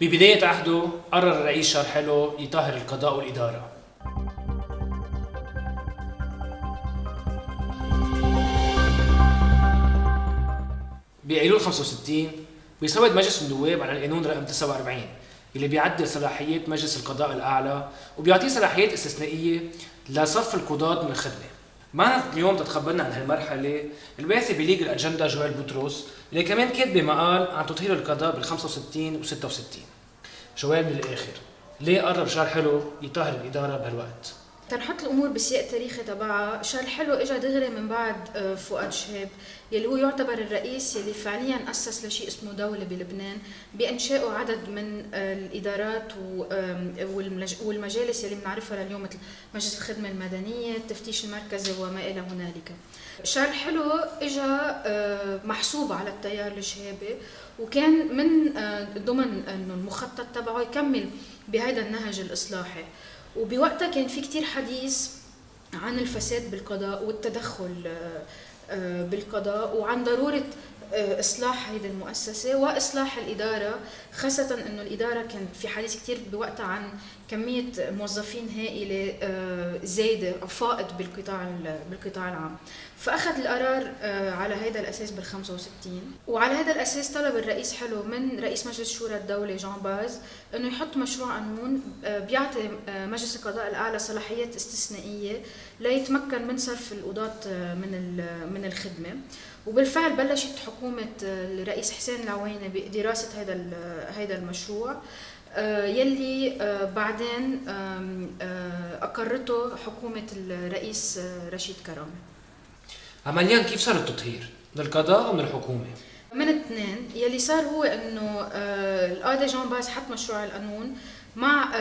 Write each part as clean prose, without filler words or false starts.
ببداية عهده قرر الرئيس شارحيلو يطهر القضاء والإدارة. بأيلول 65 بيصوت مجلس النواب على القانون رقم 49 اللي بيعدل صلاحيات مجلس القضاء الأعلى وبيعطيه صلاحيات استثنائية لصرف القضاة من الخدمة. معنا اليوم تتخبرنا عن هالمرحلة الباحثة بليج الأجندة جويل بطرس اللي كمان كاتبة مقال عن تطهير القضاء بال 65 و 66. جويل، من الآخر ليه قرر شارحيلو يطهر الإدارة بهالوقت؟ تنحط الامور بالسياق التاريخي تبعها. شارحيلو اجى دغري من بعد فؤاد شهاب يلي هو يعتبر الرئيس يلي فعليا اسس لشيء اسمه دوله بلبنان بانشائه عدد من الادارات والمجالس يلي بنعرفها لليوم، مثل مجلس الخدمه المدنيه، التفتيش المركزي وما الى هنالك. شارحيلو اجى محسوب على التيار الشهابي، وكان من ضمن انه المخطط تبعه يكمل بهذا النهج الاصلاحي. وبوقتها كان في كتير حديث عن الفساد بالقضاء والتدخل بالقضاء، وعن ضرورة إصلاح هذه المؤسسة وإصلاح الإدارة، خاصة أنه الإدارة كان في حديث كتير بوقتها عن كمية موظفين هائلة زايدة أو فائض بالقطاع العام. فأخذ القرار على هذا الأساس بال65، وعلى هذا الأساس طلب الرئيس حلو من رئيس مجلس شورى الدولة جان باز أنه يحط مشروع قانون بيعطي مجلس القضاء الأعلى صلاحيات استثنائية ليتمكن من صرف القضاة من الخدمة. وبالفعل بلشت حكومة الرئيس حسين العويني بدراسة هذا المشروع يلي بعدين أقرته حكومة الرئيس رشيد كرامة. عمليا كيف صار التطهير؟ من القضاء أو من الحكومة؟ من الاثنين. يلي صار هو انه القاضي جان باز حط مشروع القانون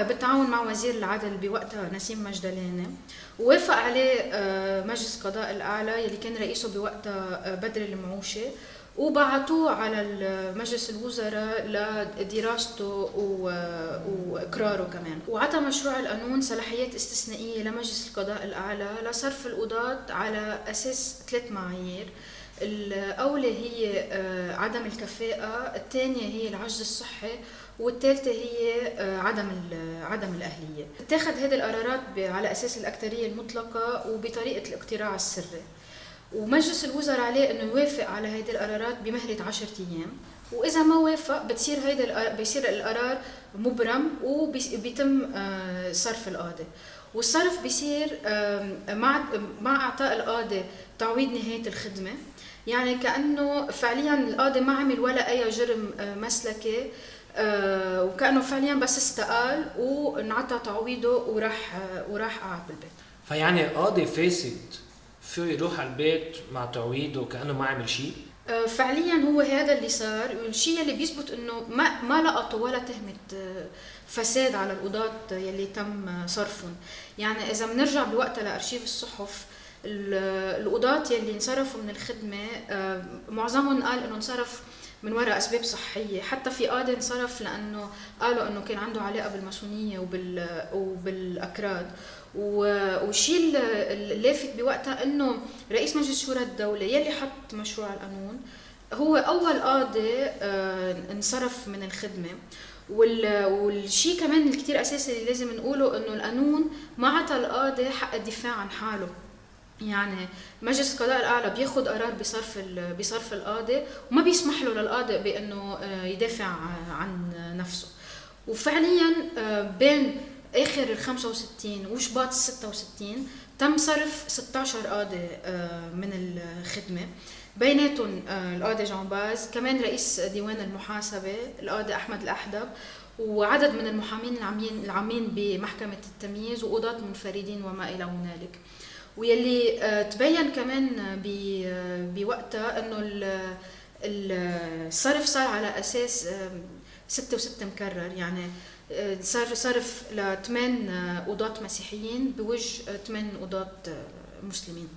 بالتعاون مع وزير العدل بوقتها نسيم مجدلاني، ووافق عليه مجلس قضاء الأعلى يلي كان رئيسه بوقتها بدر المعوشي، وبعتوه على مجلس الوزراء لدراسته واقراره كمان. وعطى مشروع القانون صلاحيات استثنائيه لمجلس القضاء الاعلى لصرف القضاة على اساس 3 معايير. الأولى هي عدم الكفاءة، الثانية هي العجز الصحي، والثالثة هي عدم الأهلية. اتخذ هذه القرارات على أساس الأكثرية المطلقة وبطريقة الاقتراع السري، ومجلس الوزراء عليه انه يوافق على هذه القرارات بمهله 10 ايام، واذا ما وافق بيصير القرار مبرم وبيتم صرف القاضي. والصرف بيصير مع اعطاء القاضي تعويض نهايه الخدمه، يعني كانه فعليا القاضي ما عمل ولا اي جرم مسلكي، وكانه فعليا بس استقال وانعطى تعويضه وراح قعد بالبيت. فيعني قاضي فاسد فيه يروح على البيت مع تعويضه كأنه ما عمل شيء؟ فعليا هو هذا اللي صار، والشيء اللي بيثبت انه ما لقطوا ولا تهمة فساد على القضاة يلي تم صرفهم. يعني اذا بنرجع بوقتها لارشيف الصحف، القضاة يلي انصرفوا من الخدمة معظمهم قال انه انصرف من وراء اسباب صحيه. حتى في قاضي انصرف لانه قالوا انه كان عنده علاقه بالماسونيه وبالاكراد. والشيء اللافت بوقتها انه رئيس مجلس شورى الدوله يلي حط مشروع القانون هو اول قاضي انصرف من الخدمه. والشيء كمان الكتير اساسي اللي لازم نقوله انه القانون ما عطى القاضي حق الدفاع عن حاله. يعني مجلس القضاء الأعلى بياخد قرار بصرف القاضي، وما بيسمح له للقاضي بأنه يدافع عن نفسه. وفعليا بين آخر 65 وشباط 66 تم صرف 16 قاضي من الخدمة، بيناتهم القاضي جان باز، كمان رئيس ديوان المحاسبة القاضي أحمد الأحدب، وعدد من المحامين العامين بمحكمة التمييز، وقضاة منفردين وما إلى هنالك. ويلي تبين كمان بوقتها انه الصرف صار على اساس 6 و6 مكرر، يعني صرف ل8 قضاة مسيحيين بوجه 8 قضاة مسلمين.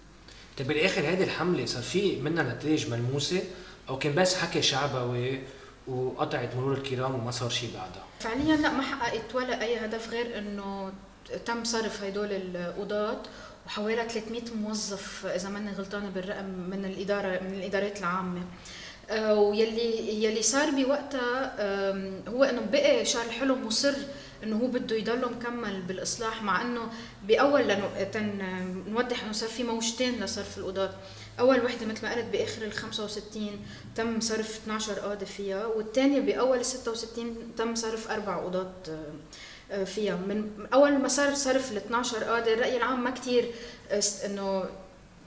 طيب بالاخر هذه الحمله صار في منها نتائج ملموسه او كان بس حكي شعبوي وقطعت مرور الكرام وما صار شيء بعدها؟ فعليا لا، ما حققت ولا اي هدف غير انه تم صرف هدول القضاة وحوالي 300 موظف اذا ماني غلطانه بالرقم من الادارات العامه. ويلي صار بوقتها هو انه بقي شارل حلو مصر انه هو بده يضل مكمل بالاصلاح، مع انه باول نوضح انه صار في موجتين لصرف القضاة. اول وحده مثل ما قلت باخر ال 65 تم صرف 12 قاضي فيها، والثانيه باول 66 تم صرف 4 قضاة فيها. من اول ما صار صرف ال 12 قاضي الراي العام ما كثير انه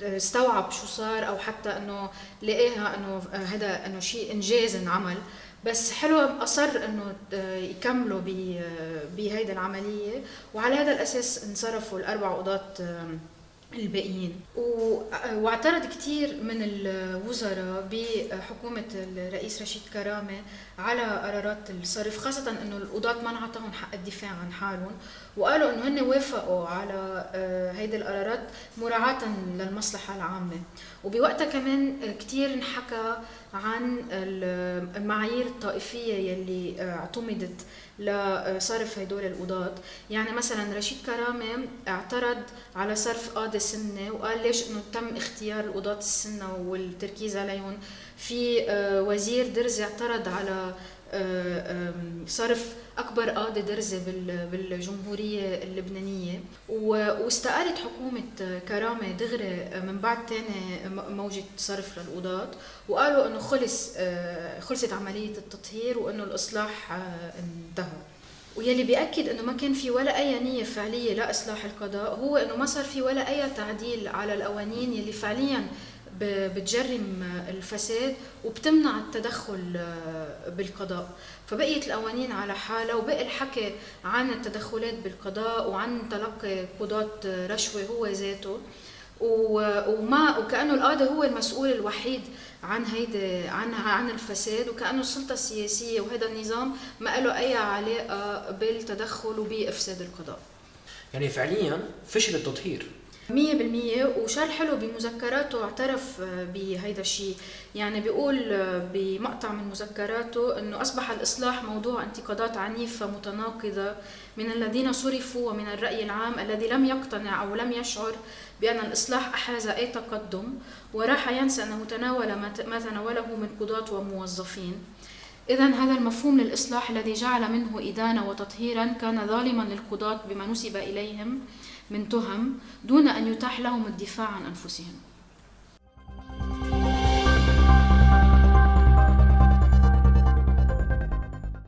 استوعب شو صار، او حتى انه لقاها انه هذا انه شيء انجاز انعمل. بس حلو اصر انه يكملوا بهيدا العمليه، وعلى هذا الاساس انصرفوا الاربع قضاة الباقيين. واعترض كثير من الوزراء بحكومة الرئيس رشيد كرامة على قرارات الصرف، خاصة انه القضاة ما انعطاهم حق الدفاع عن حالهم، وقالوا انه هن وافقوا على هيدي القرارات مراعاة للمصلحة العامة. وبوقتها كمان كثير انحكى عن المعايير الطائفية يلي اعتمدت لصرف هدول القضاة. يعني مثلا رشيد كرامة اعترض على صرف قاضي سنة، وقال ليش انه تم اختيار القضاة السنة والتركيز عليهم. في وزير درزي اعترض على صرف أكبر قاضي درزي بالجمهورية اللبنانية. واستقالت حكومة كرامة دغري من بعد تاني موجة صرف للقضاة، وقالوا إنه خلصت عملية التطهير وإنه الإصلاح انتهى. ويلي بيأكد إنه ما كان في ولا أي نية فعلية لإصلاح القضاء هو إنه ما صار في ولا أي تعديل على القوانين يلي فعلياً بتجرم الفساد وبتمنع التدخل بالقضاء. فبقيت القوانين على حالها، وبقي الحكي عن التدخلات بالقضاء وعن تلقي قضاة رشوة هو ذاته، وكأنه القاضي هو المسؤول الوحيد عن الفساد، وكأنه السلطة السياسية وهذا النظام ما له أي علاقة بالتدخل وبإفساد القضاء. يعني فعليا فشل التطهير 100%. وشارل حلو بمذكراته اعترف بهيدا الشيء، يعني بيقول بمقطع من مذكراته انه اصبح الاصلاح موضوع انتقادات عنيفة متناقضة من الذين صرفوا ومن الرأي العام الذي لم يقتنع او لم يشعر بان الاصلاح احرز اي تقدم، وراح ينسى انه تناول ما تناوله من قضاة وموظفين. إذن هذا المفهوم للإصلاح الذي جعل منه إدانة وتطهيرا كان ظالما للقضاة بما نسب إليهم من تهم دون أن يتاح لهم الدفاع عن أنفسهم.